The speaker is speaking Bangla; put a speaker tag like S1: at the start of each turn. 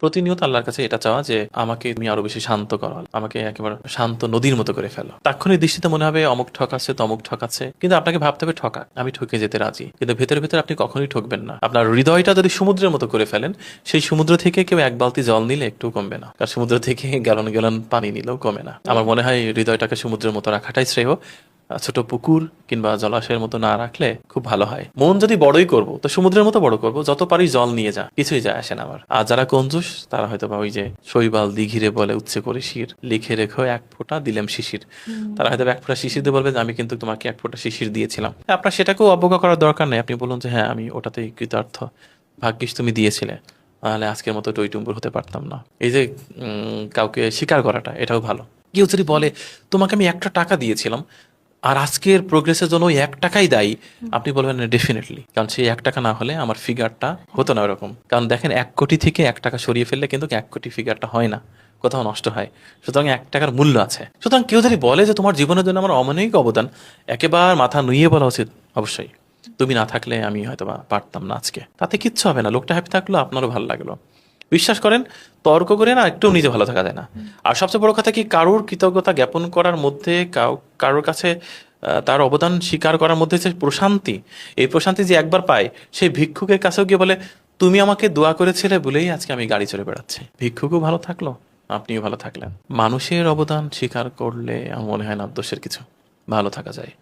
S1: প্রতিনিয়ত আল্লাহর কাছে এটা চাওয়া যে আমাকে তুমি আরো বেশি শান্ত করো, আমাকে একেবারে শান্ত নদীর মতো করে ফেলো। তাৎক্ষণিক দৃষ্টিতে মনে হবে অমুক ঠকাচ্ছে তমুক ঠকাচ্ছে, কিন্তু আপনাকে ভাবতে হবে ঠকাক, আমি ঠকে যেতে রাজি, কিন্তু ভেতরে ভেতরে আপনি কখনোই ঠকবেন না। আপনার হৃদয়টা যদি সমুদ্রের মতো করে ফেলেন, সেই সমুদ্র থেকে কেউ এক বালতি জল নিলে একটু কমবে না, আর সমুদ্র থেকে গ্যালন গ্যালন পানি নিলেও কমে না। আমার মনে হয় হৃদয়টাকে সমুদ্রের মতো রাখাটাই শ্রেয়। ছোট পুকুর কিংবা জলাশয়ের মতো না রাখলে খুব ভালো হয়। মন যদি বড়ই করব তো সমুদ্রের মতো বড় করব, যত পারি জল নিয়ে যা, কিছুই যায় আসে না আমার। আর যারা কঞ্জুস তারা হয়তো বা ওই যে শৈবাল দিঘিরে বলে উচ্ছে করে শির, লিখে রেখো এক ফোঁটা দিলাম শিশির। তারা হয়তো এক ফোঁটা শিশির দিয়ে বলবে যে আমি কিন্তু তোমাকে এক ফোঁটা শিশির দিয়েছিলাম। আপনার সেটাকেও অবজ্ঞা করার দরকার নেই, আপনি বলুন যে হ্যাঁ আমি ওটাতেই কৃতার্থ, ভাগ্যিস তুমি দিয়েছিলে, তাহলে আজকের মতো টইটুম্বুর হতে পারতাম না। এই যে কাউকে স্বীকার করাটা, এটাও ভালো। কেউ যদি বলে তোমাকে আমি 1টা টাকা দিয়েছিলাম আর আজকের প্রোগ্রেসের জন্য ওই 1 টাকাই দায়ী, আপনি বলবেন ডেফিনেটলি, কারণ সেই 1 টাকা না হলে আমার ফিগারটা হতো না ওরকম। কারণ দেখেন 1 কোটি থেকে 1 টাকা সরিয়ে ফেললে কিন্তু 1 কোটি ফিগারটা হয় না, কোথাও নষ্ট হয়। সুতরাং 1 টাকার মূল্য আছে। সুতরাং কেউ যদি বলে যে তোমার জীবনের জন্য আমার অমানবিক অবদান, একেবারে মাথা নুইয়ে বলা উচিত অবশ্যই, তুমি না থাকলে আমি হয়তো বা পারতাম না আজকে। তাতে কিচ্ছু হবে না, লোকটা হ্যাপি থাকলো, আপনারও ভালো লাগলো। বিশ্বাস করেন, তর্ক করে না একটু নিজে ভালো থাকা যায় না। আর সবচেয়ে বড় কথা কি, কারোর কৃতজ্ঞতা জ্ঞাপন করার মধ্যে, কারোর কাছে তার অবদান স্বীকার করার মধ্যে যে প্রশান্তি, এই প্রশান্তি যে একবার পায়, সেই ভিক্ষুকের কাছেও গিয়ে বলে তুমি আমাকে দোয়া করেছিলে বলেই আজকে আমি গাড়ি চড়ে বেড়াচ্ছি। ভিক্ষুকও ভালো থাকলো, আপনিও ভালো থাকলেন। মানুষের অবদান স্বীকার করলে আমার মনে হয় না দোষের কিছু, ভালো থাকা যায়।